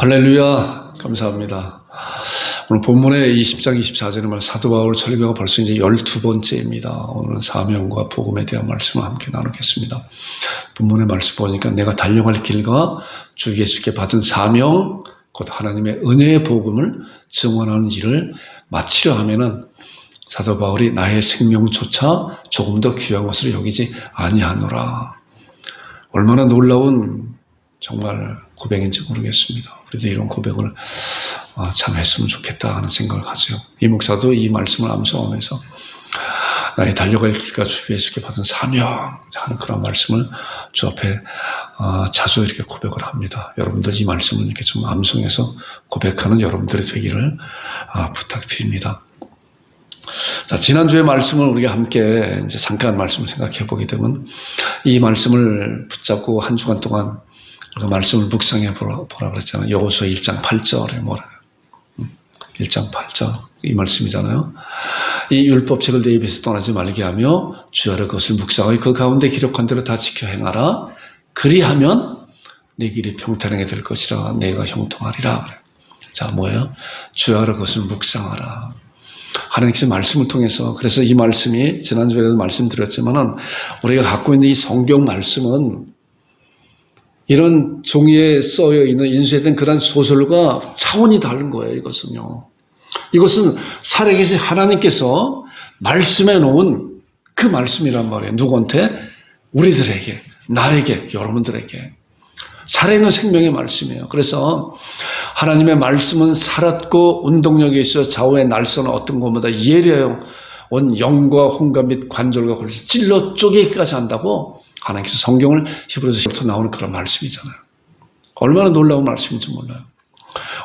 할렐루야, 감사합니다. 오늘 본문의 20장 24절의 말 사도 바울 설교가 벌써 이제 12번째입니다. 오늘은 사명과 복음에 대한 말씀을 함께 나누겠습니다. 본문의 말씀 보니까 내가 달려갈 길과 주 예수께 받은 사명, 곧 하나님의 은혜의 복음을 증언하는 일을 마치려 하면은 사도 바울이 나의 생명조차 조금 더 귀한 것으로 여기지 아니하노라. 얼마나 놀라운 정말 고백인지 모르겠습니다. 우리도 이런 고백을 참 했으면 좋겠다 하는 생각을 가져요. 이 목사도 이 말씀을 암송하면서 나의 달려갈 길과 주 예수께 받은 사명 하는 그런 말씀을 주 앞에 자주 이렇게 고백을 합니다. 여러분들 이 말씀을 이렇게 좀 암송해서 고백하는 여러분들이 되기를 부탁드립니다. 자, 지난주의 말씀을 우리가 함께 이제 잠깐 말씀을 생각해 보게 되면 이 말씀을 붙잡고 한 주간 동안 우리가 말씀을 묵상해 보라 그랬잖아요. 여호수아 1장 8절에 뭐라 1장 8절 이 말씀이잖아요. 이 율법책을 내 입에서 떠나지 말게 하며 주야로 그것을 묵상하여 그 가운데 기록한 대로 다 지켜 행하라. 그리하면 내 길이 평탄하게 될 것이라 내가 형통하리라. 자, 뭐예요? 주야로 그것을 묵상하라. 하나님께서 말씀을 통해서, 그래서 이 말씀이 지난주에도 말씀드렸지만은 우리가 갖고 있는 이 성경 말씀은 이런 종이에 써여 있는 인쇄된 그런 소설과 차원이 다른 거예요. 이것은 살아계신 하나님께서 말씀해 놓은 그 말씀이란 말이에요. 누구한테? 우리들에게, 나에게, 여러분들에게 살아있는 생명의 말씀이에요. 그래서 하나님의 말씀은 살았고 운동력이 있어 좌우의 날선은 어떤 것보다 예리하여 온 영과 혼과 및 관절과 골에서 찔러 쪼개기까지 한다고 하나님께서 성경을 히브리서부터 나오는 그런 말씀이잖아요. 얼마나 놀라운 말씀인지 몰라요.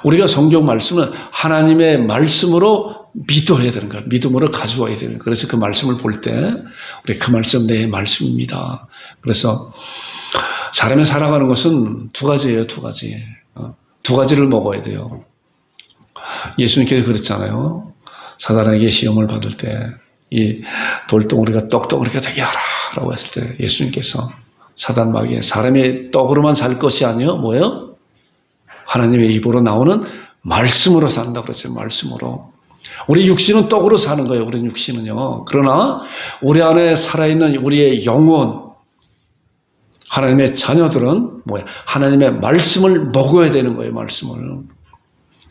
우리가 성경 말씀을 하나님의 말씀으로 믿어야 되는 거예요. 믿음으로 가져와야 되는 거예요. 그래서 그 말씀을 볼 때 우리 그 말씀 내 말씀입니다. 그래서 사람이 살아가는 것은 두 가지예요. 두 가지. 두 가지를 먹어야 돼요. 예수님께서 그랬잖아요. 사단에게 시험을 받을 때 이 돌덩어리가 떡덩어리가 되게 하라 라고 했을 때 예수님께서 사단 마귀에 사람이 떡으로만 살 것이 아니요 뭐예요? 하나님의 입으로 나오는 말씀으로 산다 그랬죠. 말씀으로. 우리 육신은 떡으로 사는 거예요. 우리 육신은요. 그러나 우리 안에 살아있는 우리의 영혼, 하나님의 자녀들은 뭐야? 하나님의 말씀을 먹어야 되는 거예요. 말씀을.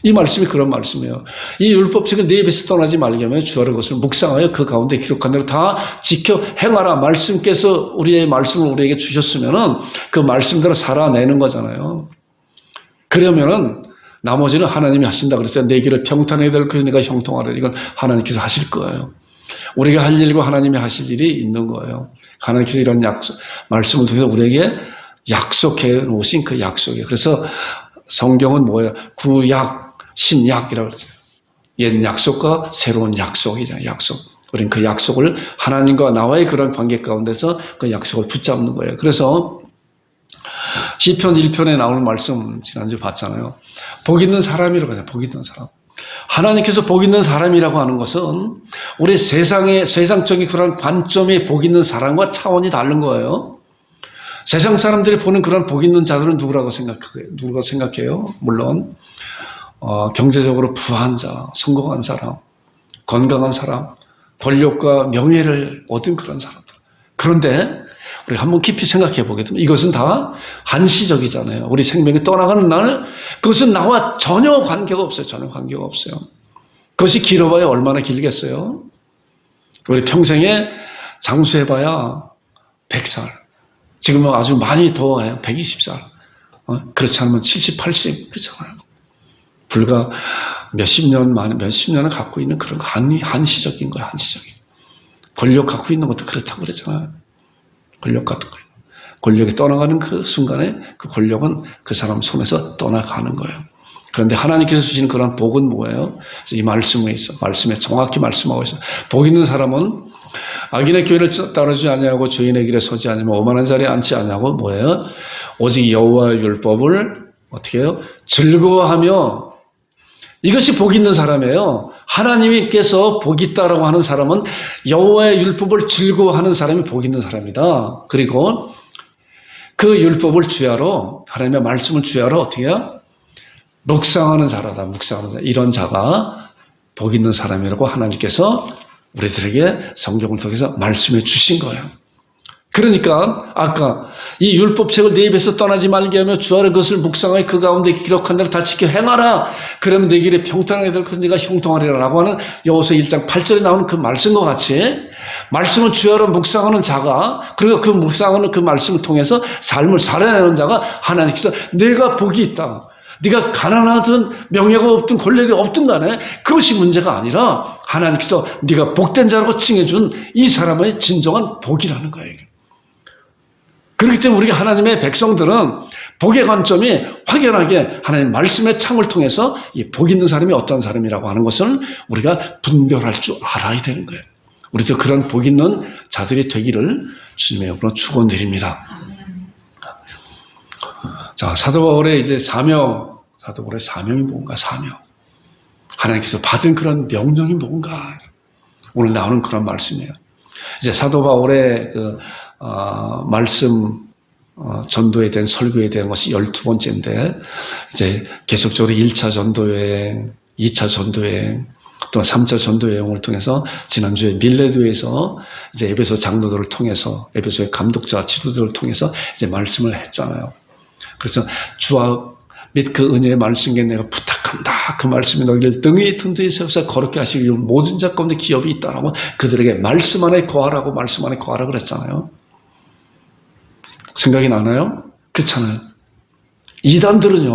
이 말씀이 그런 말씀이에요. 이 율법책은 네 입에서 떠나지 말게 하며 주야로 그것을 묵상하여 그 가운데 기록한 대로 다 지켜 행하라. 말씀께서 우리의 말씀을 우리에게 주셨으면은 그 말씀대로 살아내는 거잖아요. 그러면은 나머지는 하나님이 하신다 그랬어요. 내 길을 평탄하게 될 것이 내가 형통하라. 이건 하나님께서 하실 거예요. 우리가 할 일과 하나님이 하실 일이 있는 거예요. 하나님께서 이런 말씀을 통해서 우리에게 약속해 놓으신 그 약속이에요. 그래서 성경은 뭐예요? 구약, 신약이라고 그러죠. 옛 약속과 새로운 약속이잖아요. 약속. 우리는 그 약속을 하나님과 나와의 그런 관계 가운데서 그 약속을 붙잡는 거예요. 그래서 시편 1편에 나오는 말씀 지난주에 봤잖아요. 복 있는 사람이라고 하죠. 복 있는 사람. 하나님께서 복 있는 사람이라고 하는 것은 우리 세상적인 그런 관점의 복 있는 사람과 차원이 다른 거예요. 세상 사람들이 보는 그런 복 있는 자들은 누구라고 생각해요? 물론 경제적으로 부한 자, 성공한 사람, 건강한 사람, 권력과 명예를 얻은 그런 사람들. 그런데 우리 한번 깊이 생각해 보게 되면 이것은 다 한시적이잖아요. 우리 생명이 떠나가는 날 그것은 나와 전혀 관계가 없어요. 전혀 관계가 없어요. 그것이 길어봐야 얼마나 길겠어요? 우리 평생에 장수해봐야 100살. 지금은 아주 많이 더 120살. 그렇지 않으면 70, 80 그렇잖아요. 불과 몇십 년을 갖고 있는 그런 한시적인 거예요. 한시적인. 권력 갖고 있는 것도 그렇다고 그러잖아요. 권력 같은 거예요. 권력이 떠나가는 그 순간에 그 권력은 그 사람 손에서 떠나가는 거예요. 그런데 하나님께서 주시는 그런 복은 뭐예요? 이 말씀에 있어. 말씀에 정확히 말씀하고 있어요. 복 있는 사람은 악인의 교회를 따르지 아니하고 죄인의 길에 서지 아니하며 오만한 자리에 앉지 아니하고 뭐예요? 오직 여호와의 율법을 어떻게 해요? 즐거워하며 이것이 복 있는 사람이에요. 하나님께서 복 있다라고 하는 사람은 여호와의 율법을 즐거워하는 사람이 복 있는 사람이다. 그리고 그 율법을 주야로 하나님의 말씀을 주야로 어떻게 해요? 묵상하는 자라다. 묵상하는 자. 이런 자가 복 있는 사람이라고 하나님께서 우리들에게 성경을 통해서 말씀해 주신 거예요. 그러니까 아까 이 율법책을 내 입에서 떠나지 말게 하며 주하라 그것을 묵상하여 그 가운데 기록한 대로 다 지켜 행하라. 그러면 내 길에 평탄하게 될 것은 네가 형통하리라라고 하는 여호수아 1장 8절에 나오는 그 말씀과 같이 말씀을 주하라 묵상하는 자가, 그리고 그 묵상하는 그 말씀을 통해서 삶을 살아내는 자가 하나님께서 내가 복이 있다. 네가 가난하든 명예가 없든 권력이 없든 간에 그것이 문제가 아니라 하나님께서 네가 복된 자라고 칭해준 이 사람의 진정한 복이라는 거예요. 그렇기 때문에 우리가 하나님의 백성들은 복의 관점이 확연하게 하나님 말씀의 창을 통해서 이 복 있는 사람이 어떤 사람이라고 하는 것을 우리가 분별할 줄 알아야 되는 거예요. 우리도 그런 복 있는 자들이 되기를 주님의 이름으로 축원드립니다. 자, 사도 바울의 이제 사명, 사도 바울의 사명이 뭔가, 사명. 하나님께서 받은 그런 명령이 뭔가. 오늘 나오는 그런 말씀이에요. 이제 사도 바울의 말씀, 전도에 대한 설교에 대한 것이 12번째인데, 이제 계속적으로 1차 전도여행, 2차 전도여행, 또 3차 전도여행을 통해서 지난주에 밀레도에서 이제 에베소 장로들을 통해서, 에베소의 감독자, 지도들을 통해서 이제 말씀을 했잖아요. 그래서 주와 및 그 은혜의 말씀에 내가 부탁한다. 그 말씀이 너희를 등에 든든히 세워서 거룩게 하시기 위해 모든 자 가운데 기업이 있다라고 그들에게 말씀 안에 거하라고 말씀 안에 거하라고 그랬잖아요. 생각이 나나요? 그렇잖아요. 이단들은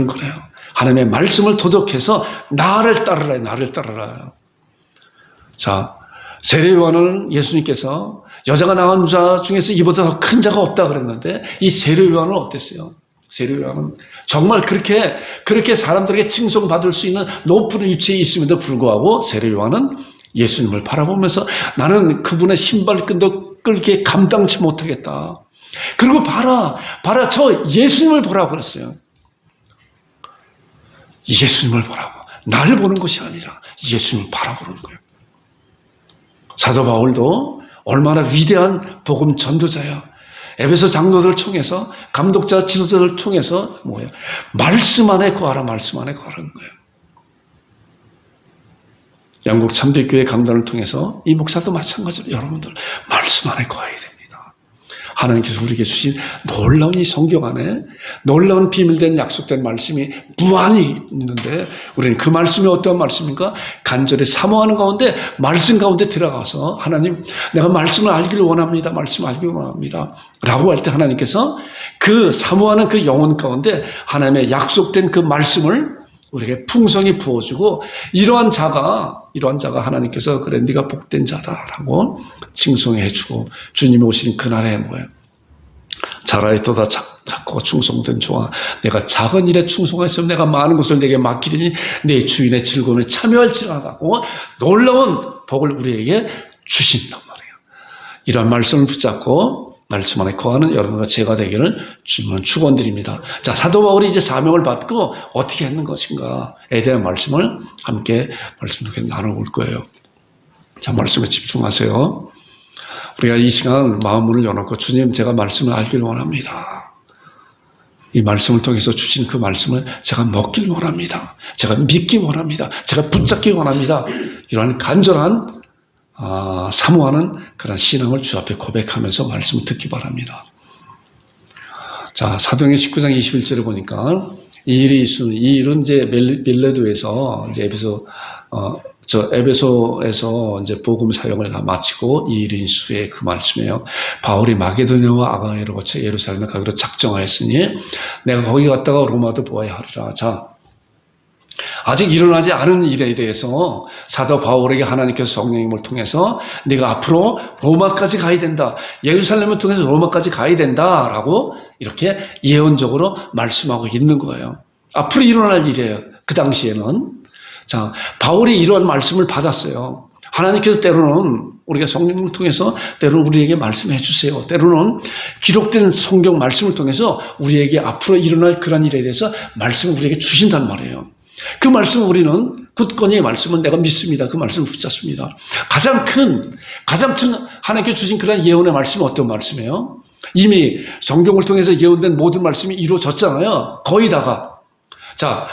그래요. 하나님의 말씀을 도덕해서 나를 따르라, 나를 따르라. 자, 세례요한은 예수님께서 여자가 낳은 자 중에서 이보다 더 큰 자가 없다 그랬는데 이 세례요한은 어땠어요? 세례요한은 정말 그렇게 사람들에게 칭송받을 수 있는 높은 위치에 있음에도 불구하고 세례요한은 예수님을 바라보면서 나는 그분의 신발끈도 끌기에 감당치 못하겠다. 그리고 봐라 저 예수님을 보라고 그랬어요. 예수님을 보라고. 나를 보는 것이 아니라 예수님을 바라보는 거예요. 사도 바울도 얼마나 위대한 복음 전도자야. 에베소 장로들을 통해서 감독자 지도자들을 통해서 뭐예요? 말씀 안에 거하라, 말씀 안에 거하라는 거예요. 영국 참배교회 강단을 통해서 이 목사도 마찬가지로 여러분들 말씀 안에 거해야 됩니다. 하나님께서 우리에게 주신 놀라운 이 성경 안에 놀라운 비밀된 약속된 말씀이 무한히 있는데 우리는 그 말씀이 어떤 말씀인가? 간절히 사모하는 가운데 말씀 가운데 들어가서 하나님 내가 말씀을 알기를 원합니다. 말씀을 알기를 원합니다. 라고 할 때 하나님께서 그 사모하는 그 영혼 가운데 하나님의 약속된 그 말씀을 우리에게 풍성히 부어주고 이러한 자가 하나님께서 그래 네가 복된 자다라고 칭송해주고 주님이 오시는 그날에 뭐예요? 자라에 또다 작고 충성된 종아 내가 작은 일에 충성하였으면 내가 많은 것을 내게 맡기리니 내 주인의 즐거움에 참여할지라고 놀라운 복을 우리에게 주신단 말이에요. 이런 말씀을 붙잡고 말씀 안에 거하는 여러분과 제가 되기를 주님은 축원드립니다. 자, 사도 바울이 이제 사명을 받고 어떻게 했는 것인가에 대한 말씀을 함께 말씀 속에 나눠볼 거예요. 자, 말씀에 집중하세요. 우리가 이 시간 마음문을 열어놓고 주님 제가 말씀을 알길 원합니다. 이 말씀을 통해서 주신 그 말씀을 제가 먹길 원합니다. 제가 믿기 원합니다. 제가 붙잡기 원합니다. 이러한 간절한 사모하는 그런 신앙을 주 앞에 고백하면서 말씀을 듣기 바랍니다. 자, 사도행전 19장 21절에 보니까 이 일은 이제 밀레도에서 이제 에베소에서 이제 복음 사역을 다 마치고 이 일이 수의 그 말씀이에요. 바울이 마게도냐와 아가야를 거쳐 예루살렘에 가기로 작정하였으니 내가 거기 갔다가 로마도 보아야 하리라. 자, 아직 일어나지 않은 일에 대해서 사도 바울에게 하나님께서 성령님을 통해서 네가 앞으로 로마까지 가야 된다. 예루살렘을 통해서 로마까지 가야 된다라고 이렇게 예언적으로 말씀하고 있는 거예요. 앞으로 일어날 일이에요. 그 당시에는. 자, 바울이 이런 말씀을 받았어요. 하나님께서 때로는 우리가 성령님을 통해서 때로는 우리에게 말씀해 주세요. 때로는 기록된 성경 말씀을 통해서 우리에게 앞으로 일어날 그런 일에 대해서 말씀을 우리에게 주신단 말이에요. 그 말씀을 우리는 굳건히 말씀은 내가 믿습니다. 그 말씀을 붙잡습니다. 가장 큰 하나님께 주신 그런 예언의 말씀은 어떤 말씀이에요? 이미 성경을 통해서 예언된 모든 말씀이 이루어졌잖아요. 거의 다가. 자,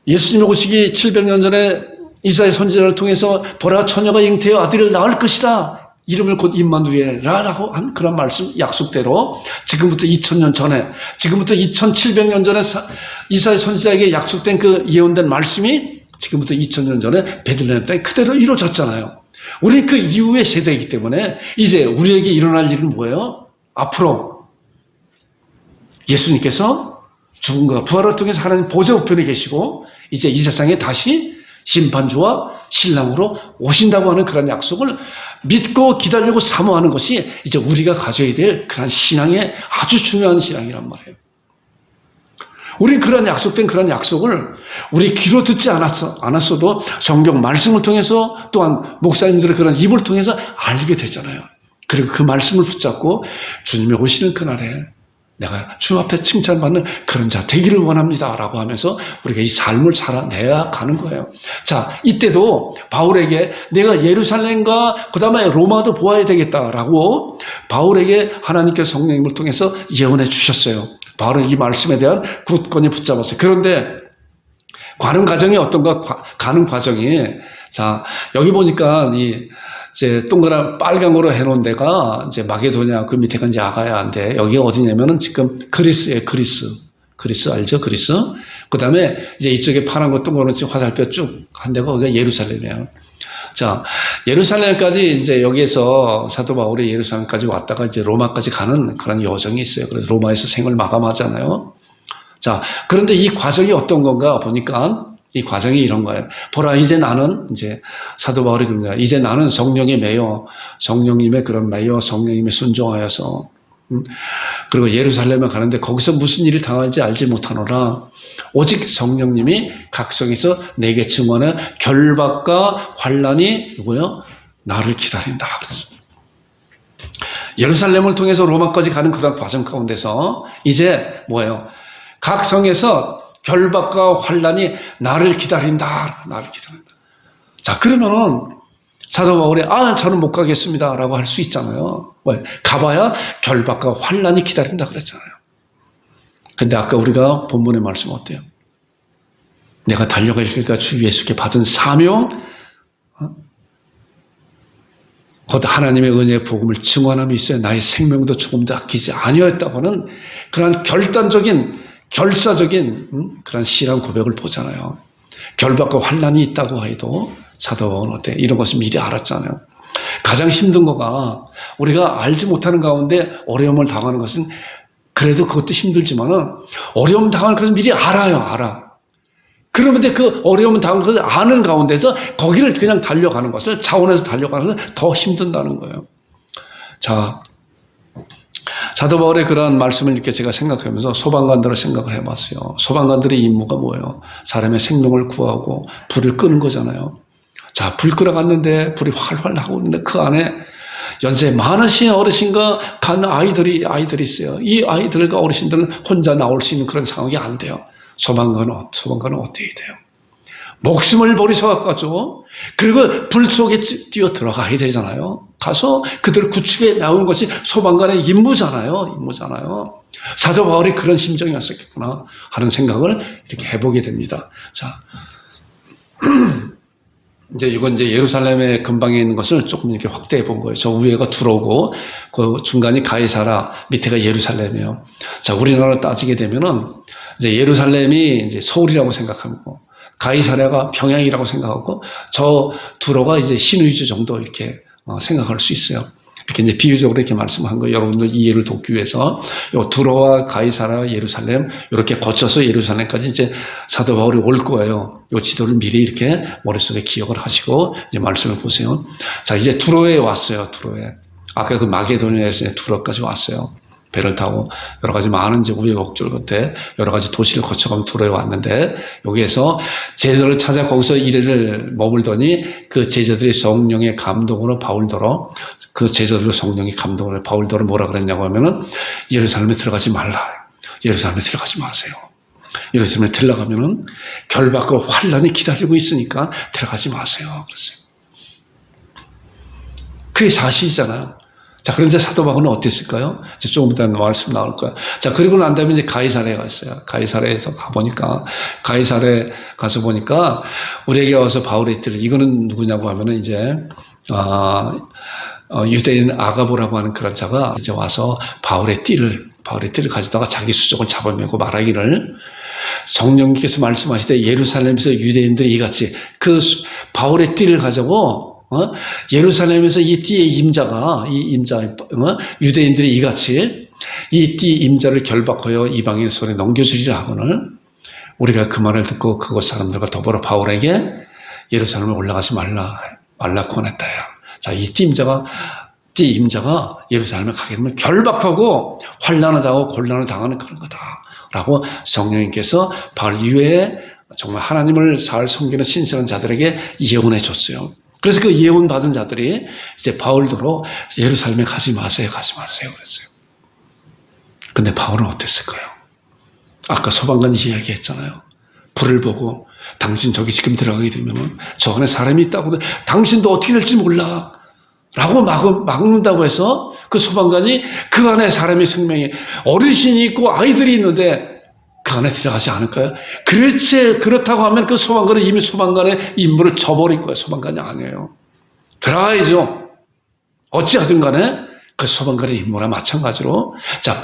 예수님 오시기 700년 전에 이사야 선지자를 통해서 보라 처녀가 잉태하여 아들을 낳을 것이다. 이름을 곧 임마누엘이라고 한 그런 말씀 약속대로 지금부터 2000년 전에, 지금부터 2700년 전에 이사야 선지자에게 약속된 그 예언된 말씀이 지금부터 2000년 전에 베들레헴 땅에 그대로 이루어졌잖아요. 우리는 그 이후의 세대이기 때문에 이제 우리에게 일어날 일은 뭐예요? 앞으로 예수님께서 죽음과 부활을 통해서 하나님 보좌 우편에 계시고 이제 이 세상에 다시 심판주와 신랑으로 오신다고 하는 그런 약속을 믿고 기다리고 사모하는 것이 이제 우리가 가져야 될 그런 신앙의 아주 중요한 신앙이란 말이에요. 우리는 그런 약속된 그런 약속을 우리 귀로 듣지 않았어도 성경 말씀을 통해서 또한 목사님들의 그런 입을 통해서 알게 되잖아요. 그리고 그 말씀을 붙잡고 주님이 오시는 그날에 내가 주 앞에 칭찬받는 그런 자 되기를 원합니다 라고 하면서 우리가 이 삶을 살아내야 가는 거예요. 자, 이때도 바울에게 내가 예루살렘과 그 다음에 로마도 보아야 되겠다라고 바울에게 하나님께서 성령님을 통해서 예언해 주셨어요. 바울은 이 말씀에 대한 굳건히 붙잡았어요. 그런데 가는 과정이 어떤가? 가는 과정이, 자, 여기 보니까 이제 동그란 빨강으로 해놓은 데가 이제 마게도냐, 그 밑에가 이제 아가야인데, 여기가 어디냐면은 지금 그리스예요, 그리스. 그리스 알죠? 그리스. 그 다음에 이제 이쪽에 파란 거 동그랗게 화살표 쭉 한 데가 거기가 예루살렘이에요. 자, 예루살렘까지 이제 여기에서 사도 바울이 예루살렘까지 왔다가 이제 로마까지 가는 그런 여정이 있어요. 그래서 로마에서 생을 마감하잖아요. 자, 그런데 이 과정이 어떤 건가 보니까 이 과정이 이런 거예요. 보라, 이제 나는, 이제 사도 바울이 그럽니다. 이제 나는 성령에 매여, 성령님의 그런 매여, 성령님의 순종하여서, 그리고 예루살렘에 가는데 거기서 무슨 일이 당할지 알지 못하노라. 오직 성령님이 각성에서 내게 증언해 결박과 환난이 누구요? 나를 기다린다. 그래서 예루살렘을 통해서 로마까지 가는 그런 과정 가운데서 이제 뭐예요? 각 성에서 결박과 환난이 나를 기다린다. 나를 기다린다. 자, 그러면은 사도 바울이 저는 못 가겠습니다 라고 할 수 있잖아요. 왜? 가봐야 결박과 환난이 기다린다 그랬잖아요. 근데 아까 우리가 본문의 말씀 어때요? 내가 달려갈 길과 주 예수께 받은 사명, 곧 하나님의 은혜의 복음을 증언함이 있어야 나의 생명도 조금도 아끼지 아니었다고는 그런 결사적인 그런 신앙 고백을 보잖아요. 결박과 환난이 있다고 해도 사도 바울은 어때? 이런 것을 미리 알았잖아요. 가장 힘든 거가 우리가 알지 못하는 가운데 어려움을 당하는 것은 그래도 그것도 힘들지만은 어려움 당하는 것은 미리 알아. 그런데 그 어려움을 당하는 것을 아는 가운데서 거기를 그냥 달려가는 것을 차원에서 달려가는 것은 더 힘든다는 거예요. 자, 사도 바울의 그런 말씀을 이렇게 제가 생각하면서 소방관들을 생각을 해봤어요. 소방관들의 임무가 뭐예요? 사람의 생명을 구하고 불을 끄는 거잖아요. 자, 불 끌어갔는데 불이 활활 나고 있는데 그 안에 연세 많으신 어르신과 간 아이들이 있어요. 이 아이들과 어르신들은 혼자 나올 수 있는 그런 상황이 안 돼요. 소방관은 어떻게 돼요? 목숨을 버리셔가지고 그리고 불 속에 뛰어 들어가야 되잖아요. 가서 그들을 구출해 나오는 것이 소방관의 임무잖아요. 사도 바울이 그런 심정이었었겠구나 하는 생각을 이렇게 해보게 됩니다. 자, 이건 예루살렘의 근방에 있는 것을 조금 이렇게 확대해 본 거예요. 저 위에가 두로고, 그 중간이 가이사라, 밑에가 예루살렘이에요. 자, 우리나라로 따지게 되면은, 이제 예루살렘이 이제 서울이라고 생각하고, 가이사라가 평양이라고 생각하고, 저 두로가 이제 신의주 정도 이렇게 생각할 수 있어요. 이렇게 이제 비유적으로 이렇게 말씀한 거예요. 여러분들 이해를 돕기 위해서. 요 두로와 가이사라, 예루살렘, 이렇게 거쳐서 예루살렘까지 이제 사도 바울이 올 거예요. 요 지도를 미리 이렇게 머릿속에 기억을 하시고 이제 말씀을 보세요. 자, 이제 두로에 왔어요. 두로에. 아까 그 마게도니아에서 이제 두로까지 왔어요. 배를 타고 여러 가지 많은 이제 우여곡절 끝에 여러 가지 도시를 거쳐가면 두로에 왔는데 여기에서 제자들을 찾아 거기서 이래를 머물더니 그 제자들이 성령의 감동으로 바울더러 그 제자들로 성령이 감동을 바울더러 뭐라 그랬냐고 하면은 예루살렘에 들어가지 말라. 예루살렘에 들어가지 마세요. 예루살렘에 들어가면은 결박과 환난이 기다리고 있으니까 들어가지 마세요. 그랬어요. 그게 사실이잖아요. 자, 그런데 사도 바울은 어땠을까요? 이제 조금 이따 말씀 나올 거야. 자, 그리고 난 다음에 이제 가이사랴에 갔어요. 가이사랴에서 가보니까, 가이사랴에 가서 보니까, 우리에게 와서 바울의 띠를, 이거는 누구냐고 하면은 이제, 유대인 아가보라고 하는 그런 자가 이제 와서 바울의 띠를 가져다가 자기 수족을 잡아매고 말하기를, 성령께서 말씀하시되 예루살렘에서 유대인들이 이같이 그 바울의 띠를 가지고 예루살렘에서 이 띠의 임자가 유대인들이 이같이 이 띠 임자를 결박하여 이방인 손에 넘겨주리라 하거늘 우리가 그 말을 듣고 그곳 사람들과 더불어 바울에게 예루살렘에 올라가지 말라 권했다요. 자, 이 띠 임자가 예루살렘에 가게 되면 결박하고 환난을 당하고 곤란을 당하는 그런 거다라고 성령님께서 바울 이외에 정말 하나님을 잘 섬기는 신실한 자들에게 예언해 줬어요. 그래서 그 예언 받은 자들이 이제 바울도로 예루살렘에 가지 마세요 그랬어요. 근데 바울은 어땠을까요? 아까 소방관 이야기했잖아요. 불을 보고 당신 저기 지금 들어가게 되면은 저 안에 사람이 있다고 당신도 어떻게 될지 몰라 라고 막는다고 해서 그 소방관이 그 안에 사람의 생명이 어르신이 있고 아이들이 있는데 그 안에 들어가지 않을까요? 그렇다고 하면 그 소방관은 이미 소방관의 임무를 저버린 거예요. 소방관이 아니에요. 들어가야죠. 어찌하든 간에 그 소방관의 임무나 마찬가지로. 자,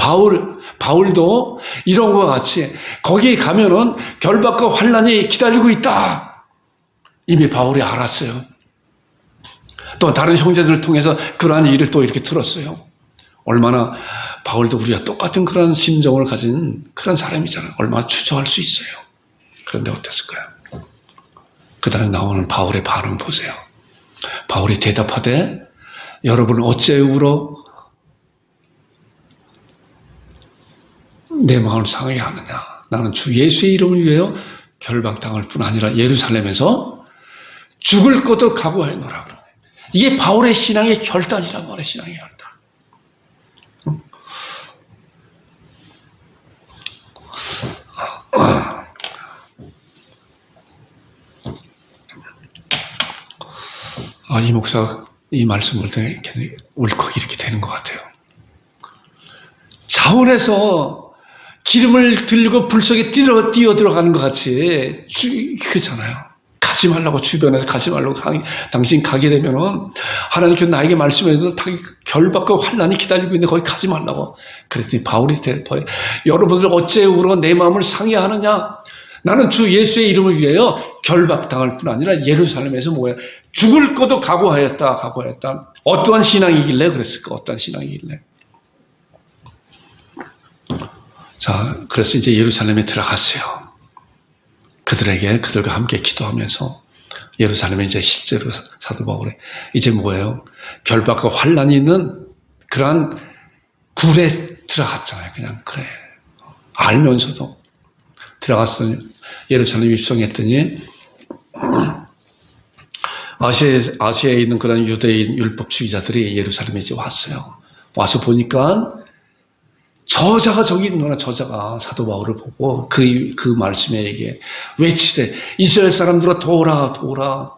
바울도 이런 것과 같이 거기에 가면은 결박과 환난이 기다리고 있다. 이미 바울이 알았어요. 또 다른 형제들을 통해서 그러한 일을 또 이렇게 들었어요. 얼마나 바울도 우리가 똑같은 그런 심정을 가진 그런 사람이잖아요. 얼마나 추정할 수 있어요. 그런데 어땠을까요? 그 다음에 나오는 바울의 반응 보세요. 바울이 대답하되 여러분 어째 울어 내 마음을 상하게 하느냐. 나는 주 예수의 이름을 위하여 결박당할 뿐 아니라 예루살렘에서 죽을 것도 각오하노라. 이게 바울의 신앙의 결단이란 말이에요. 신앙의 결단. 이 목사가 이 말씀을 듣고 울컥 이렇게 되는 것 같아요. 자원에서 기름을 들고 불 속에 뛰어 들어가는 것 같이 그잖아요. 가지 말라고 주변에서 가지 말라고 당신 가게 되면은 하나님께서 나에게 말씀해서 결박과 환난이 기다리고 있는데 거기 가지 말라고. 그랬더니 바울이 대답해 여러분들 어째 울어 내 마음을 상해하느냐. 나는 주 예수의 이름을 위하여 결박당할 뿐 아니라 예루살렘에서 죽을 것도 각오하였다. 어떠한 신앙이길래 그랬을까? 어떠한 신앙이길래? 자, 그래서 이제 예루살렘에 들어갔어요. 그들과 함께 기도하면서 예루살렘에 이제 실제로 사도 바울이 이제 뭐예요? 결박과 환난이 있는 그러한 굴에 들어갔잖아요. 그냥 그래. 알면서도 들어갔어요. 예루살렘 입성했더니 아시아에 있는 그런 유대인 율법주의자들이 예루살렘에 이제 왔어요. 와서 보니까 저자가 저기 있구나. 저자가 사도 바울을 보고 그 말씀에 외치되 이스라엘 사람들아 도우라.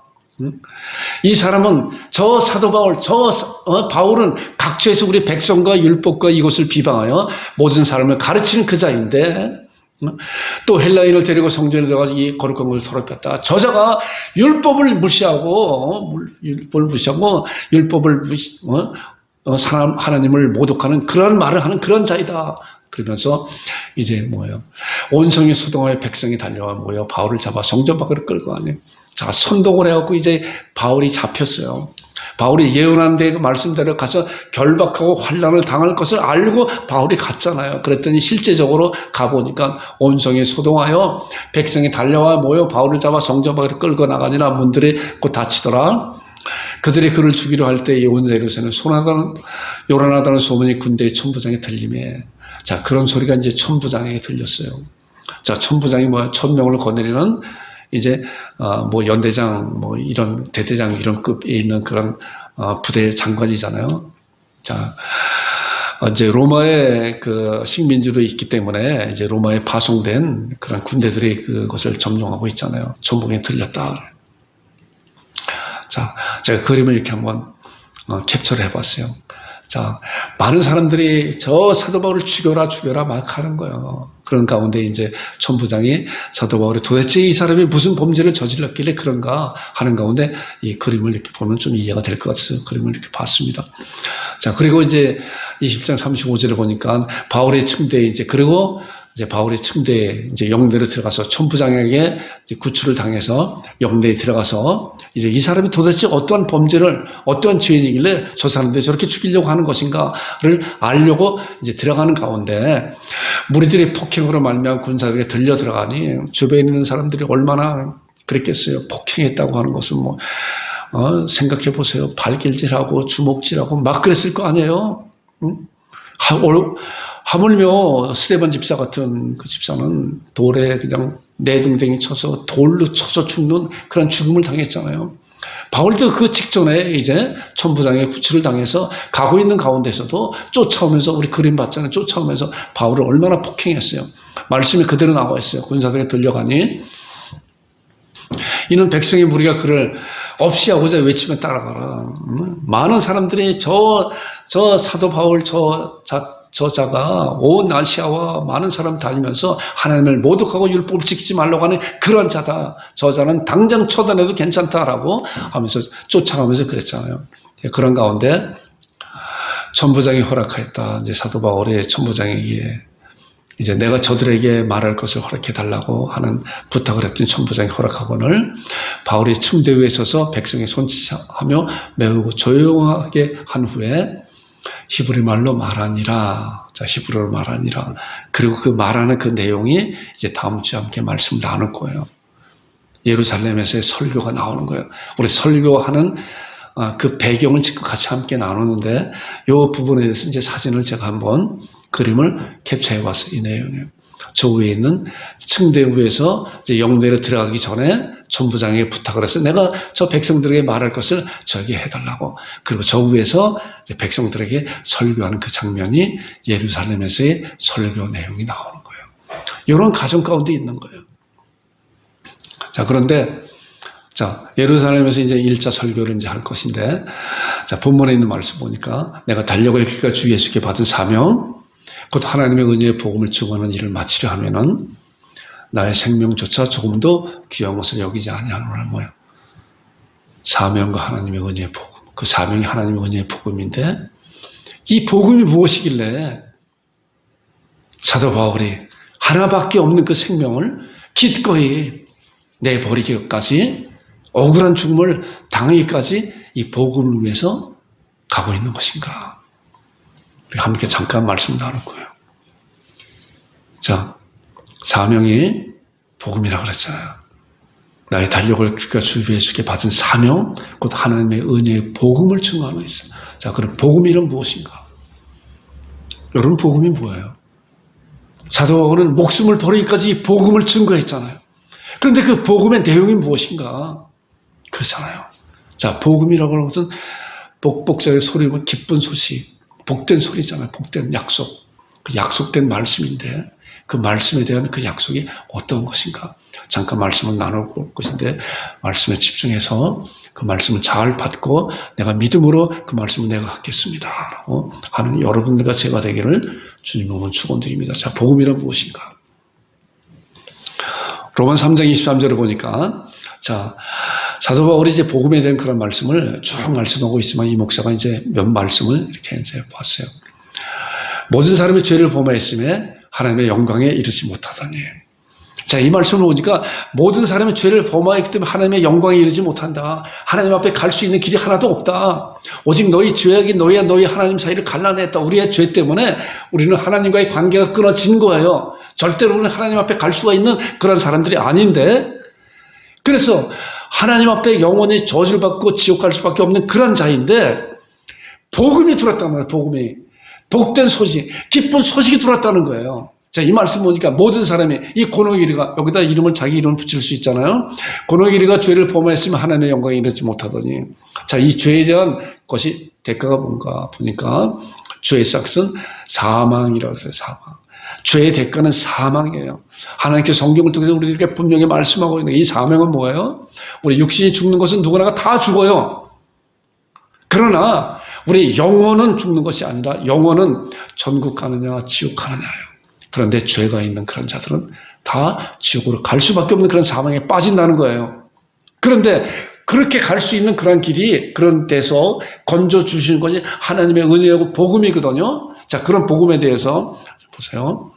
이 사람은 저 사도 바울, 바울은 각처에서 우리 백성과 율법과 이것을 비방하여 모든 사람을 가르치는 그 자인데 또 헬라인을 데리고 성전에 들어가서 이 거룩한 것을 더럽혔다. 저자가 율법을 무시하고 하나님을 모독하는 그런 말을 하는 그런 자이다. 그러면서 이제 온성이 소동하여 백성이 달려와 바울을 잡아 성전 밖으로 끌고 가니. 자, 선동을 해갖고 이제 바울이 잡혔어요. 바울이 예언한 데 그 말씀대로 가서 결박하고 환난을 당할 것을 알고 바울이 갔잖아요. 그랬더니 실제적으로 가보니까 온성이 소동하여 백성이 달려와 바울을 잡아 성전 밖으로 끌고 나가니라. 문들이 곧 닫히더라. 그들이 그를 죽이려 할 때 온 예루살렘에 요란하다는 소문이 군대의 천부장에 들리매. 자, 그런 소리가 이제 천부장에게 들렸어요. 자, 천부장이 1000명을 거느리는 이제 연대장 이런 대대장 이런 급에 있는 그런 부대 장관이잖아요. 자, 이제 로마의 그 식민지로 있기 때문에 이제 로마에 파송된 그런 군대들이 그것을 점령하고 있잖아요. 천부장에 들렸다. 자, 제가 그림을 이렇게 한번 캡처를 해봤어요. 자, 많은 사람들이 저 사도 바울을 죽여라, 죽여라 막 하는 거예요. 그런 가운데 이제 천부장이 사도 바울이 도대체 이 사람이 무슨 범죄를 저질렀길래 그런가 하는 가운데 이 그림을 이렇게 보면 좀 이해가 될 것 같아서 그림을 이렇게 봤습니다. 자, 그리고 이제 20장 35절을 보니까 바울의 층대에 이제, 그리고 이제 바울의 층대에 이제 영내로 들어가서 천부장에게 이제 구출을 당해서 영내에 들어가서 이제 이 사람이 도대체 어떠한 범죄를, 어떠한 죄인이길래 저 사람들이 저렇게 죽이려고 하는 것인가를 알려고 이제 들어가는 가운데 무리들의 폭행으로 말미암아 군사들에게 들려 들어가니 주변에 있는 사람들이 얼마나 그랬겠어요. 폭행했다고 하는 것은 뭐 생각해 보세요. 발길질하고 주먹질하고 막 그랬을 거 아니에요. 응? 하물며 스데반 집사 같은 그 집사는 돌에 그냥 내등댕이 쳐서 돌로 쳐서 죽는 그런 죽음을 당했잖아요. 바울도 그 직전에 이제 천부장의 구출을 당해서 가고 있는 가운데서도 쫓아오면서, 우리 그림 봤잖아요. 쫓아오면서 바울을 얼마나 폭행했어요. 말씀이 그대로 나와 있어요. 군사들에 들려가니 이는 백성의 무리가 그를 없이 하고자 외치며 따라가라. 많은 사람들이 저 사도 바울 저자가 온 아시아와 많은 사람 다니면서 하나님을 모독하고 율법을 지키지 말라고 하는 그런 자다. 저자는 당장 처단해도 괜찮다라고 하면서 쫓아가면서 그랬잖아요. 그런 가운데 천부장이 허락하였다. 이제 사도 바울이 천부장에게 이제 내가 저들에게 말할 것을 허락해 달라고 하는 부탁을 했더니 천부장이 허락하거늘 바울이 층대 위에 서서 백성의 손짓하며 매우 조용하게 한 후에 히브리 말로 말하니라. 자, 히브리어로 말하니라. 그리고 그 말하는 그 내용이 이제 다음 주에 함께 말씀 나눌 거예요. 예루살렘에서의 설교가 나오는 거예요. 우리 설교하는 그 배경을 지금 같이 함께 나누는데 이 부분에 대해서 이제 사진을 제가 한번 그림을 캡처해 봤어요. 이 내용이에요. 저 위에 있는 층대 위에서 이제 영내로 들어가기 전에 천부장에게 부탁을 해서 내가 저 백성들에게 말할 것을 저에게 해달라고. 그리고 저 위에서 이제 백성들에게 설교하는 그 장면이 예루살렘에서의 설교 내용이 나오는 거예요. 이런 가정 가운데 있는 거예요. 자, 그런데 자, 예루살렘에서 이제 1차 설교를 이제 할 것인데, 자, 본문에 있는 말씀 보니까 내가 달려갈 길과 주 예수께 받은 사명, 곧 하나님의 은혜의 복음을 증언하는 일을 마치려 하면은 나의 생명조차 조금도 귀한 것을 여기지 아니하노라. 뭐야? 사명과 하나님의 은혜의 복음. 그 사명이 하나님의 은혜의 복음인데 이 복음이 무엇이길래 사도 바울이 하나밖에 없는 그 생명을 기꺼이 내버리기까지 억울한 죽음을 당하기까지 이 복음을 위해서 가고 있는 것인가? 우리 함께 잠깐 말씀 나눌 거예요. 자, 사명이 복음이라고 그랬잖아요. 나의 달려갈 길과 주 예수께 받은 사명, 곧 하나님의 은혜의 복음을 증거하고 있어요. 자, 그럼 복음이란 무엇인가? 여러분, 복음이 뭐예요? 사도 바울은 목숨을 버리기까지 이 복음을 증거했잖아요. 그런데 그 복음의 내용이 무엇인가? 그렇잖아요. 자, 복음이라고 하는 것은 복복자의 소리고 기쁜 소식, 복된 소리잖아요. 복된 약속, 그 약속된 말씀인데 그 말씀에 대한 그 약속이 어떤 것인가? 잠깐 말씀을 나눌 것인데 말씀에 집중해서 그 말씀을 잘 받고 내가 믿음으로 그 말씀을 내가 갖겠습니다 라고 하는 여러분들과 제가 되기를 주님 몸은 축원드립니다. 자, 복음이란 무엇인가? 로만 3장 23절을 보니까 자, 사도 바울이 이제 복음에 대한 그런 말씀을 쭉 말씀하고 있지만 이 목사가 이제 몇 말씀을 이렇게 이제 봤어요. 모든 사람이 죄를 범하였음에 하나님의 영광에 이르지 못하다니. 자, 이 말씀을 보니까 모든 사람이 죄를 범하였기 때문에 하나님의 영광에 이르지 못한다. 하나님 앞에 갈 수 있는 길이 하나도 없다. 오직 너희 죄악이 너희와 너희 하나님 사이를 갈라냈다. 우리의 죄 때문에 우리는 하나님과의 관계가 끊어진 거예요. 절대로 우리는 하나님 앞에 갈 수가 있는 그런 사람들이 아닌데, 그래서 하나님 앞에 영원히 저주를 받고 지옥 갈 수밖에 없는 그런 자인데 복음이 들어왔단 말이에요. 복음이. 복된 소식, 기쁜 소식이 들어왔다는 거예요. 자, 이 말씀 보니까 모든 사람이 이 고노기리가 여기다 이름을 자기 이름을 붙일 수 있잖아요. 고노기리가 죄를 범했으면 하나님의 영광에 이르지 못하더니, 자, 이 죄에 대한 것이 대가가 뭔가 보니까 죄의 싹은 사망이라고 해요. 사망. 죄의 대가는 사망이에요. 하나님께서 성경을 통해서 우리에게 분명히 말씀하고 있는 이 사명은 뭐예요? 우리 육신이 죽는 것은 누구나가 다 죽어요. 그러나 우리 영혼은 죽는 것이 아니라 영혼은 전국 가느냐 지옥 가느냐예요. 그런데 죄가 있는 그런 자들은 다 지옥으로 갈 수밖에 없는 그런 사망에 빠진다는 거예요. 그런데 그렇게 갈 수 있는 그런 길이 그런 데서 건져 주시는 것이 하나님의 은혜하고 복음이거든요. 자, 그런 복음에 대해서 보세요.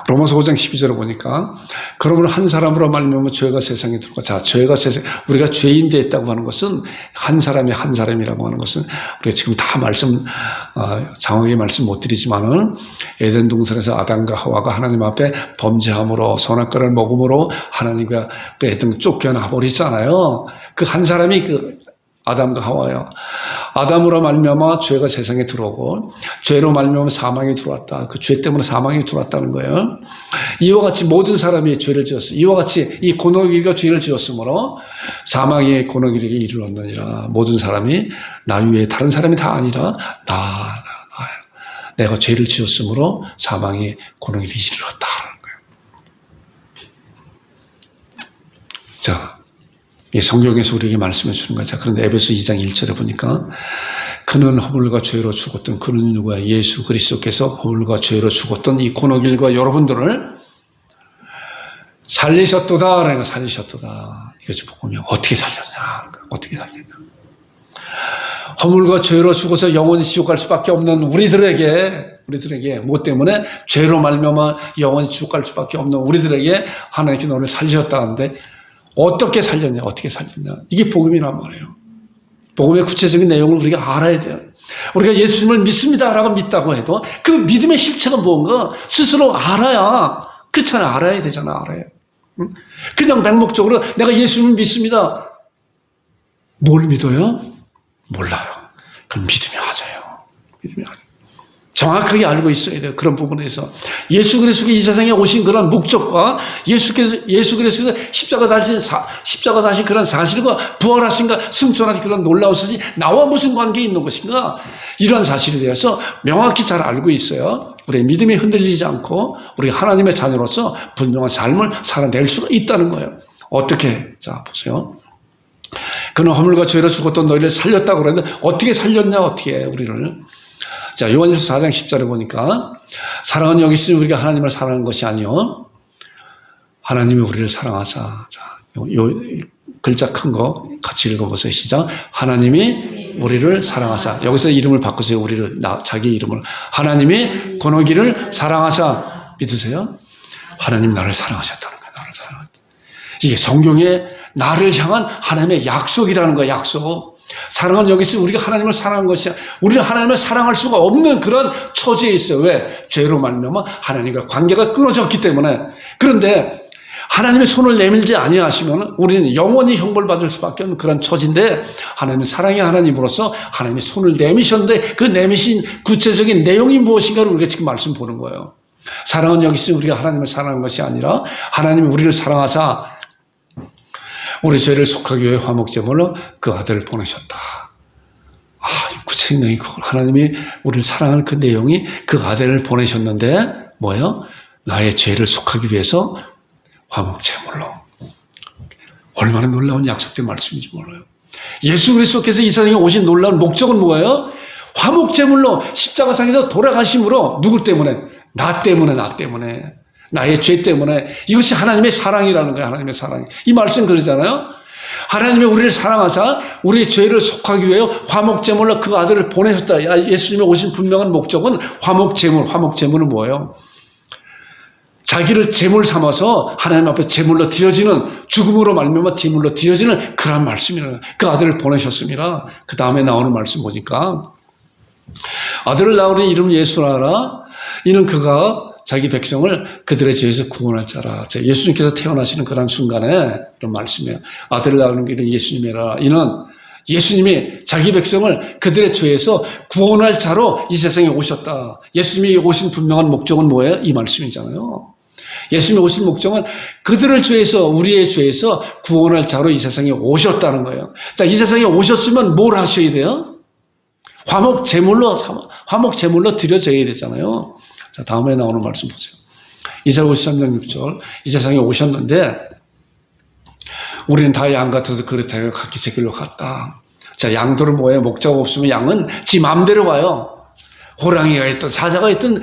로마서 5장 12절을 보니까 그러므로 한 사람으로 말미암아 죄가 세상에 들어가. 자, 죄가 세상, 우리가 죄인 됐다고 하는 것은 한 사람이라고 하는 것은 우리가 지금 다 장황하게 말씀 못 드리지만은 에덴 동산에서 아담과 하와가 하나님 앞에 범죄함으로 선악과를 먹음으로 하나님과 그 에덴 쫓겨나 버리잖아요. 그 한 사람이 그 아담과 하와요. 아담으로 말미암아 죄가 세상에 들어오고 죄로 말미암아 사망이 들어왔다. 그 죄 때문에 사망이 들어왔다는 거예요. 이와 같이 모든 사람이 죄를 지었어요. 이와 같이 이 고노기가 죄를 지었으므로 사망이 고노기를 이르렀느니라. 모든 사람이 나 외에 다른 사람이 다 아니라 나예요. 내가 죄를 지었으므로 사망이 고노기를 이르렀다라는 거예요. 자, 이 성경에서 우리에게 말씀해 주는 거죠. 그런데 에베소 2장 1절에 보니까 그는 허물과 죄로 죽었던 그는 누구야? 예수 그리스도께서 허물과 죄로 죽었던 이 고노길과 여러분들을 살리셨도다. 그러니까 살리셨도다. 이것이 복음이야. 어떻게 살렸냐? 어떻게 살렸냐? 허물과 죄로 죽어서 영원히 지옥 갈 수밖에 없는 우리들에게 뭐 때문에 죄로 말미암아 영원히 지옥 갈 수밖에 없는 우리들에게 하나님께 너를 살리셨다는데 어떻게 살렸냐? 이게 복음이란 말이에요. 복음의 구체적인 내용을 우리가 알아야 돼요. 우리가 예수님을 믿습니다라고 믿다고 해도 그 믿음의 실체가 뭔가 스스로 알아야, 그렇잖아요. 알아야 되잖아. 알아요. 그냥 맹목적으로 내가 예수님을 믿습니다. 뭘 믿어요? 몰라요. 그건 믿음이 맞아요. 정확하게 알고 있어야 돼요. 그런 부분에서. 예수 그리스도가 이 세상에 오신 그런 목적과 예수 그리스도가 십자가 다신 그런 사실과 부활하신가 승천하신 그런 놀라운 사실이 나와 무슨 관계 있는 것인가? 이런 사실에 대해서 명확히 잘 알고 있어요. 우리의 믿음이 흔들리지 않고 우리가 하나님의 자녀로서 분명한 삶을 살아낼 수가 있다는 거예요. 어떻게? 자, 보세요. 그는 허물과 죄로 죽었던 너희를 살렸다고 그러는데 어떻게 살렸냐? 어떻게 우리를. 자, 요한일서 4장 10절에 보니까 사랑은 여기 있으니 우리가 하나님을 사랑한 것이 아니요 하나님이 우리를 사랑하사. 자, 요 글자 큰 거 같이 읽어보세요. 시작. 하나님이 우리를 사랑하사. 여기서 이름을 바꾸세요. 자기 이름을. 하나님이 고노기를 사랑하사. 믿으세요? 하나님 나를 사랑하셨다는 거예요. 나를 사랑하셨다. 이게 성경에 나를 향한 하나님의 약속이라는 거예요. 약속. 사랑은 여기 있으면 우리가 하나님을 사랑한 것이야. 우리는 하나님을 사랑할 수가 없는 그런 처지에 있어요. 왜? 죄로 말미암아 하나님과 관계가 끊어졌기 때문에. 그런데 하나님의 손을 내밀지 아니하시면 우리는 영원히 형벌받을 수밖에 없는 그런 처지인데 하나님은 사랑의 하나님으로서 하나님의 손을 내미셨는데 그 내미신 구체적인 내용이 무엇인가를 우리가 지금 말씀 보는 거예요. 사랑은 여기 있으면 우리가 하나님을 사랑한 것이 아니라 하나님이 우리를 사랑하사 우리 죄를 속하기 위해 화목제물로 그 아들을 보내셨다. 구체적인 내용이 하나님이 우리를 사랑하는 그 내용이 그 아들을 보내셨는데 뭐예요? 나의 죄를 속하기 위해서 화목제물로. 얼마나 놀라운 약속된 말씀인지 몰라요. 예수 그리스도께서 이 세상에 오신 놀라운 목적은 뭐예요? 화목제물로 십자가상에서 돌아가심으로 누구 때문에? 나 때문에. 나의 죄 때문에. 이것이 하나님의 사랑이라는 거예요. 하나님의 사랑. 이 말씀 그러잖아요. 하나님이 우리를 사랑하사 우리의 죄를 속하기 위해 화목제물로 그 아들을 보내셨다. 예수님이 오신 분명한 목적은 화목제물. 화목제물은 뭐예요? 자기를 제물 삼아서 하나님 앞에 제물로 드려지는, 죽음으로 말미암아 제물로 드려지는 그런 말씀이라는 거예요. 그 아들을 보내셨습니다. 그 다음에 나오는 말씀 보니까 아들을 낳으니 이름 예수라. 이는 그가 자기 백성을 그들의 죄에서 구원할 자라. 예수님께서 태어나시는 그런 순간에 이런 말씀이에요. 아들을 낳는 이름 예수님이라. 이는 예수님이 자기 백성을 그들의 죄에서 구원할 자로 이 세상에 오셨다. 예수님이 오신 분명한 목적은 뭐예요? 이 말씀이잖아요. 예수님이 오신 목적은 그들의 죄에서, 우리의 죄에서 구원할 자로 이 세상에 오셨다는 거예요. 자, 이 세상에 오셨으면 뭘 하셔야 돼요? 화목제물로 드려져야 되잖아요. 자, 다음에 나오는 말씀 보세요. 이사야 53장 6절. 이 세상에 오셨는데 우리는 다 양 같아서 그릇하여 각기 제 길로 갔다. 자, 양들은 뭐예요? 목자가 없으면 양은 지 마음대로 가요. 호랑이가 있든 사자가 있든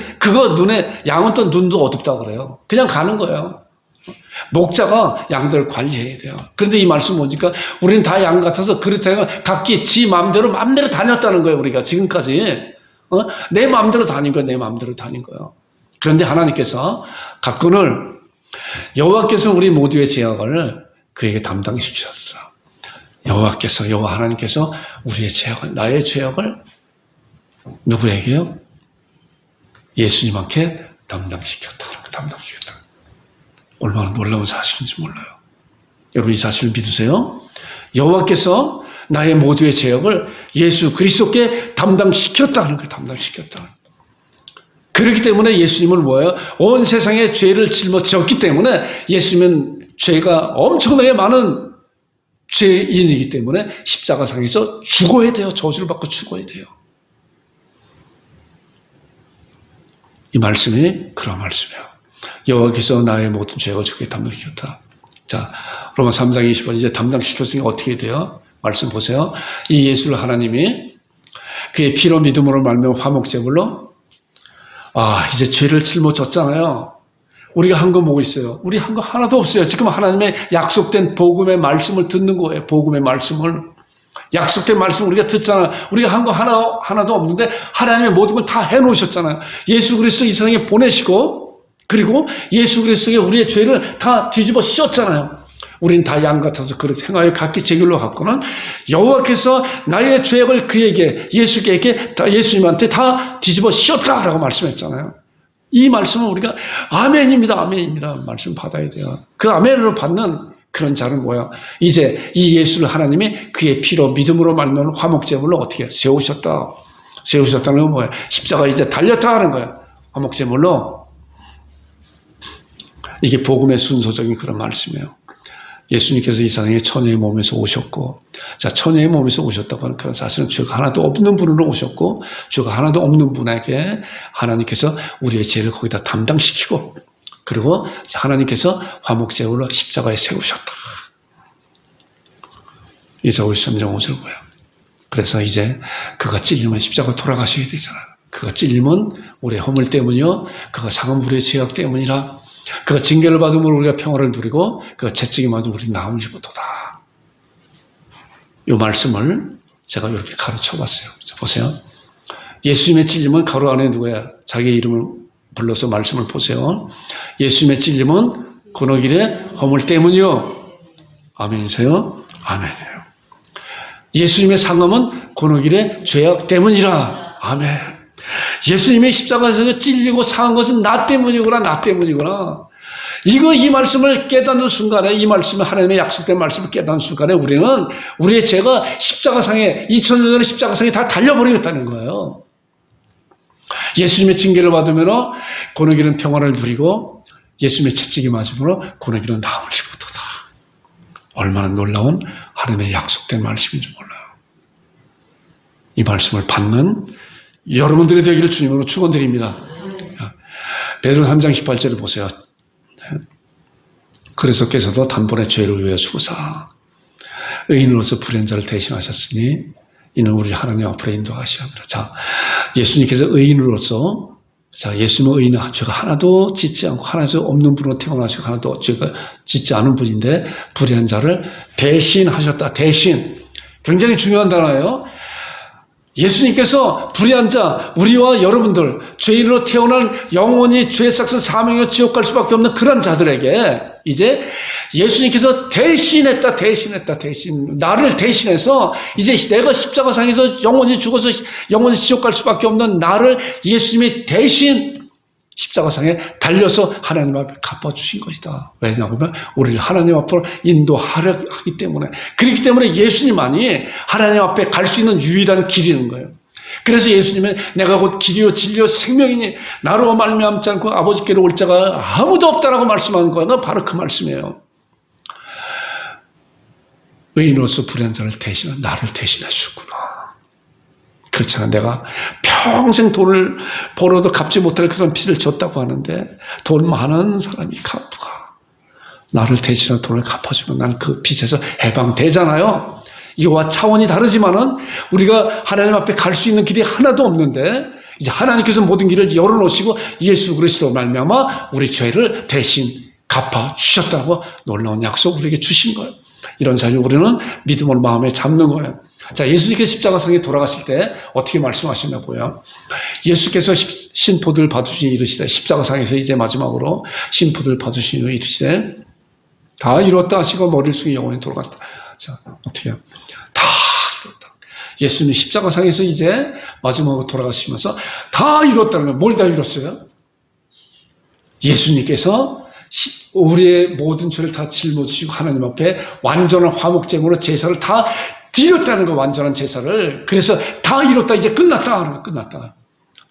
양은 또 눈도 어둡다고 그래요. 그냥 가는 거예요. 목자가 양들 관리해야 돼요. 그런데 이 말씀 보니까 우리는 다 양 같아서 그렇다면 각기 지 마음대로 다녔다는 거예요. 우리가 지금까지 내 마음대로 다닌 거예요. 내 마음대로 다닌 거예요. 그런데 하나님께서 가끔은 여호와께서 우리 모두의 죄악을 그에게 담당시키셨어요. 여호와 하나님께서 우리의 죄악을, 나의 죄악을 누구에게요? 예수님한테 담당시켰다. 얼마나 놀라운 사실인지 몰라요. 여러분 이 사실을 믿으세요? 여호와께서 나의 모두의 죄악을 예수 그리스도께 담당시켰다는 거예요. 담당시켰다. 그렇기 때문에 예수님은 뭐예요? 온 세상의 죄를 짊어졌기 때문에 예수님은 죄가 엄청나게 많은 죄인이기 때문에 십자가상에서 죽어야 돼요. 저주를 받고 죽어야 돼요. 이 말씀이 그런 말씀이에요. 여호와께서 나의 모든 죄악을 주께 담당시켰다. 자, 로마 3장 20절 이제 담당시켰으니 어떻게 돼요? 말씀 보세요. 이 예수를 하나님이 그의 피로 믿음으로 말미암아 화목제물로 이제 죄를 짊어졌잖아요. 우리가 한 거 뭐 있어요? 우리 한 거 하나도 없어요. 지금 하나님의 약속된 복음의 말씀을 듣는 거예요. 복음의 말씀을. 약속된 말씀 우리가 듣잖아요. 우리가 한 거 하나도 없는데 하나님의 모든 걸 다 해놓으셨잖아요. 예수 그리스도 이 세상에 보내시고 그리고 예수 그리스도에 우리의 죄를 다 뒤집어 씌웠잖아요. 우리는 다 양 같아서 그렇게 행하여 각기 제 길로 갔거는 여호와께서 나의 죄악을 예수님한테 다 뒤집어 씌웠다라고 말씀했잖아요. 이 말씀은 우리가 아멘입니다. 말씀 받아야 돼요. 그 아멘으로 받는 그런 자는 뭐야? 이제 이 예수를 하나님이 그의 피로 믿음으로 말미암아 화목제물로 어떻게 세우셨다는 건 뭐야? 십자가 이제 달렸다 하는 거야. 화목제물로. 이게 복음의 순서적인 그런 말씀이에요. 예수님께서 이 세상에 처녀의 몸에서 오셨고, 자, 처녀의 몸에서 오셨다고 하는 그런 사실은 죄가 하나도 없는 분으로 오셨고, 죄가 하나도 없는 분에게 하나님께서 우리의 죄를 거기다 담당시키고, 그리고 하나님께서 화목제물로 십자가에 세우셨다. 이사 53장 5절 뭐야? 그래서 이제 그가 찔리면 십자가 돌아가셔야 되잖아요. 그가 찔리면 우리의 허물 때문이요, 그가 상한 우리의 죄악 때문이라. 그가 징계를 받으면 우리가 평화를 누리고 그가 채찍이 맞으면 우리 나음을 입었도다. 이 말씀을 제가 이렇게 가르쳐 봤어요. 자, 보세요. 예수님의 찔림은 가로 안에 누구야? 자기 이름을 불러서 말씀을 보세요. 예수님의 찔림은 건어길의 허물 때문이요. 아멘이세요? 아멘이에요. 예수님의 상함은 건어길의 죄악 때문이라. 아멘. 예수님의 십자가에서 찔리고 상한 것은 나 때문이구나. 이 말씀을 깨닫는 순간에, 이 말씀을 하나님의 약속된 말씀을 깨닫는 순간에 우리는 우리의 죄가 십자가상에, 2000년 전에 십자가상에 다 달려버리겠다는 거예요. 예수님의 징계를 받으면 고노길은 평화를 누리고 예수님의 채찍이 맞으면 고노길은 나음을 입었도다. 얼마나 놀라운 하나님의 약속된 말씀인지 몰라요. 이 말씀을 받는 여러분들이 되기를 주님으로 축원드립니다. 베드로 3장 18절을 보세요. 그리스도께서도 단번에 죄를 위하여 죽으사 의인으로서 불의한 자를 대신하셨으니 이는 우리 하나님 앞으로 인도하시오. 자, 예수님께서 의인으로서, 자, 예수님은 의인은 죄가 하나도 짓지 않고 하나도 없는 분으로 태어나시고 하나도 죄가 짓지 않은 분인데 불의한 자를 대신하셨다. 대신. 굉장히 중요한 단어예요. 예수님께서 불의한 자, 우리와 여러분들, 죄인으로 태어난 영원히 죄 삭은 사명의 지옥 갈 수밖에 없는 그런 자들에게 이제 예수님께서 대신. 나를 대신해서 이제 내가 십자가상에서 영원히 죽어서 영원히 지옥 갈 수밖에 없는 나를 예수님이 대신 십자가상에 달려서 하나님 앞에 갚아주신 것이다. 왜냐하면 우리를 하나님 앞으로 인도하려 하기 때문에. 그렇기 때문에 예수님만이 하나님 앞에 갈 수 있는 유일한 길이는 거예요. 그래서 예수님은 내가 곧 길이요 진리요 생명이니 나로 말미암지 않고 아버지께로 올 자가 아무도 없다라고 말씀한 거는 바로 그 말씀이에요. 의인으로서 불의한 자를 대신한 나를 대신해 주셨구나. 그렇잖아. 내가 평생 돈을 벌어도 갚지 못할 그런 빚을 졌다고 하는데 돈 많은 사람이 갚아. 나를 대신한 돈을 갚아주면 나는 그 빚에서 해방되잖아요. 이와 차원이 다르지만은 우리가 하나님 앞에 갈 수 있는 길이 하나도 없는데 이제 하나님께서 모든 길을 열어놓으시고 예수 그리스도 말미암아 우리 죄를 대신 갚아 주셨다고 놀라운 약속 우리에게 주신 거예요. 이런 사실 우리는 믿음으로 마음에 잡는 거예요. 자, 예수님께서 십자가상에 돌아가실 때 어떻게 말씀하셨냐고요? 예수께서 신포들 받으시니 이르시되, 십자가상에서 이제 마지막으로 신포들 받으시니 이르시되 다 이뤘다 하시고 머리를 숙이 영원히 돌아갔다. 자, 어떻게 해요? 다 이뤘다. 예수님이 십자가상에서 이제 마지막으로 돌아가시면서 다 이뤘다는 거예요. 뭘 다 이뤘어요? 예수님께서 우리의 모든 죄를 다 짊어지시고 하나님 앞에 완전한 화목제물로 제사를 다 드렸다는 거, 완전한 제사를. 그래서 다 이뤘다, 이제 끝났다. 끝났다.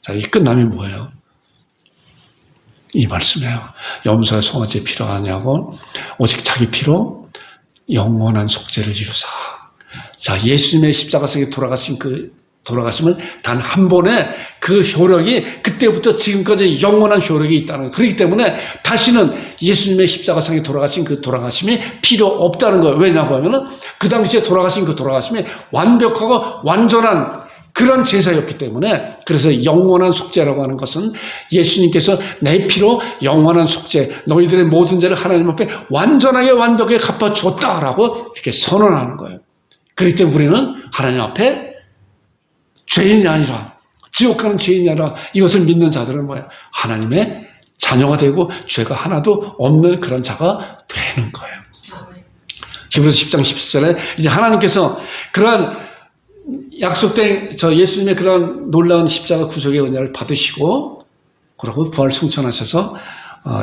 자, 이 끝남이 뭐예요? 이 말씀이에요. 염소와 송아지 필요하냐고 오직 자기 피로 영원한 속죄를 이루사. 자, 예수님의 십자가상에 돌아가심은 단 한 번에 그 효력이 그때부터 지금까지 영원한 효력이 있다는 거예요. 그렇기 때문에 다시는 예수님의 십자가상에 돌아가신 그 돌아가심이 필요 없다는 거예요. 왜냐고 하면은 그 당시에 돌아가신 그 돌아가심이 완벽하고 완전한 그런 제사였기 때문에, 그래서 영원한 속죄라고 하는 것은 예수님께서 내 피로 영원한 속죄, 너희들의 모든 죄를 하나님 앞에 완벽하게 갚아줬다라고 이렇게 선언하는 거예요. 그렇기 때문에 우리는 하나님 앞에 죄인이 아니라, 지옥 가는 죄인이 아니라 이것을 믿는 자들은 뭐예요? 하나님의 자녀가 되고 죄가 하나도 없는 그런 자가 되는 거예요. 히브리서 10장 17절에 이제 하나님께서 그러한 약속된 예수님의 그런 놀라운 십자가 구속의 은혜를 받으시고, 그리고 부활 승천하셔서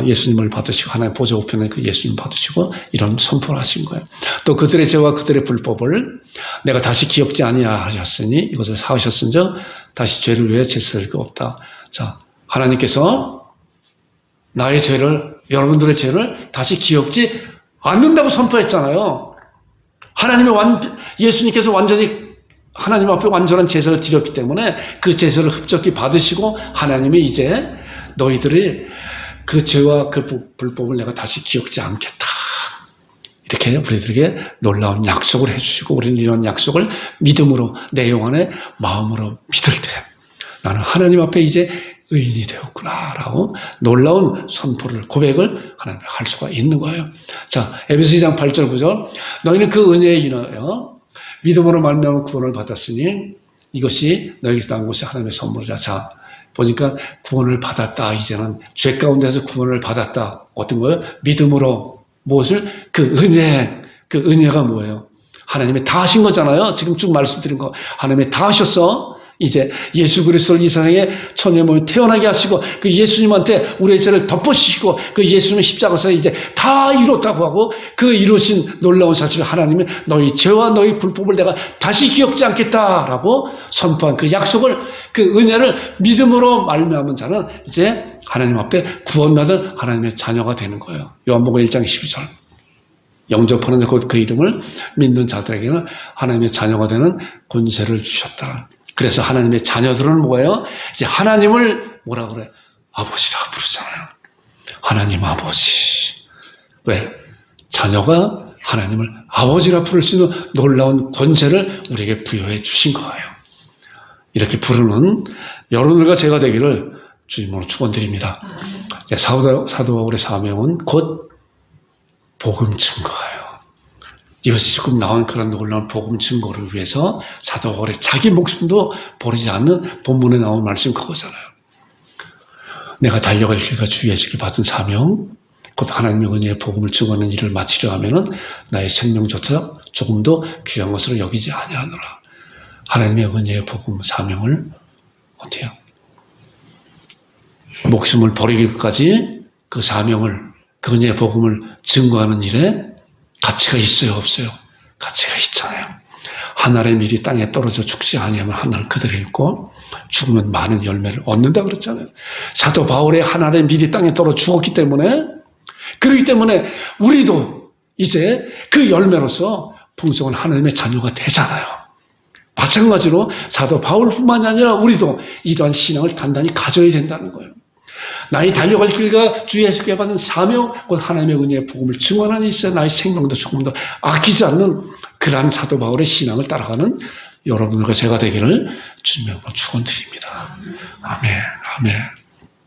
예수님을 받으시고 하나님 보좌 우편에 그 예수님 받으시고 이런 선포를 하신 거예요. 또 그들의 죄와 그들의 불법을 내가 다시 기억지 아니하셨으니 이것을 사하셨은즉 다시 죄를 위해 제사할 거 없다. 자, 하나님께서 나의 죄를, 여러분들의 죄를 다시 기억지 않는다고 선포했잖아요. 예수님께서 완전히 하나님 앞에 완전한 제사를 드렸기 때문에 그 제사를 흡족히 받으시고 하나님이 이제 너희들이 그 죄와 그 불법을 내가 다시 기억지 않겠다. 이렇게 우리들에게 놀라운 약속을 해주시고, 우리는 이런 약속을 믿음으로, 내 영혼의 마음으로 믿을 때 나는 하나님 앞에 이제 의인이 되었구나 라고 놀라운 선포를, 고백을 하나님 할 수가 있는 거예요. 자, 에베소 2장 8절 9절 너희는 그 은혜에 인하여 믿음으로 말미암아 구원을 받았으니 이것이 너에게서 나온 것이 하나님의 선물이라. 자, 보니까 구원을 받았다. 이제는 죄 가운데서 구원을 받았다. 어떤 거예요? 믿음으로. 무엇을? 그 은혜. 그 은혜가 뭐예요? 하나님이 다 하신 거잖아요. 지금 쭉 말씀드린 거. 하나님이 다 하셨어. 이제 예수 그리스도를 이 세상에 처녀의 몸에 태어나게 하시고 그 예수님한테 우리의 죄를 덮어주시고 그 예수님의 십자가에서 이제 다 이뤘다고 하고, 그 이루신 놀라운 사실을 하나님이 너희 죄와 너희 불법을 내가 다시 기억지 않겠다라고 선포한 그 약속을, 그 은혜를 믿음으로 말미암은 자는 이제 하나님 앞에 구원받은 하나님의 자녀가 되는 거예요. 요한복음 1장 12절 영접하는 그 이름을 믿는 자들에게는 하나님의 자녀가 되는 권세를 주셨다. 그래서 하나님의 자녀들은 뭐예요? 이제 하나님을 뭐라 그래? 아버지라 부르잖아요. 하나님 아버지. 왜? 자녀가 하나님을 아버지라 부를 수 있는 놀라운 권세를 우리에게 부여해 주신 거예요. 이렇게 부르는 여러분들과 제가 되기를 주님으로 축원드립니다. 사도 바울의 사명은 곧 복음 증거예요. 이것이 지금 나온 그런 놀라운 복음 증거를 위해서 사도 바울의 자기 목숨도 버리지 않는 본문에 나온 말씀 그거잖아요. 내가 달려갈 길과 주 예수께 받은 사명, 곧 하나님의 은혜의 복음을 증거하는 일을 마치려 하면은 나의 생명조차 조금도 귀한 것으로 여기지 아니하노라. 하나님의 은혜의 복음 사명을 어때요? 목숨을 버리기까지 그 사명을, 그 은혜의 복음을 증거하는 일에 가치가 있어요, 없어요? 가치가 있잖아요. 한 알의 밀이 땅에 떨어져 죽지 아니하면 한 알 그대로 있고 죽으면 많은 열매를 얻는다 그랬잖아요. 사도 바울의 한 알의 밀이 땅에 떨어져 죽었기 때문에, 그렇기 때문에 우리도 이제 그 열매로서 풍성한 하나님의 자녀가 되잖아요. 마찬가지로 사도 바울뿐만이 아니라 우리도 이러한 신앙을 단단히 가져야 된다는 거예요. 나의 달려갈 길과 주 예수께 받은 사명, 곧 하나님의 은혜의 복음을 증언하는 있어 나의 생명도 조금도 아끼지 않는 그러한 사도 바울의 신앙을 따라가는 여러분과 제가 되기를 주님으로 축원드립니다. 아멘, 아멘.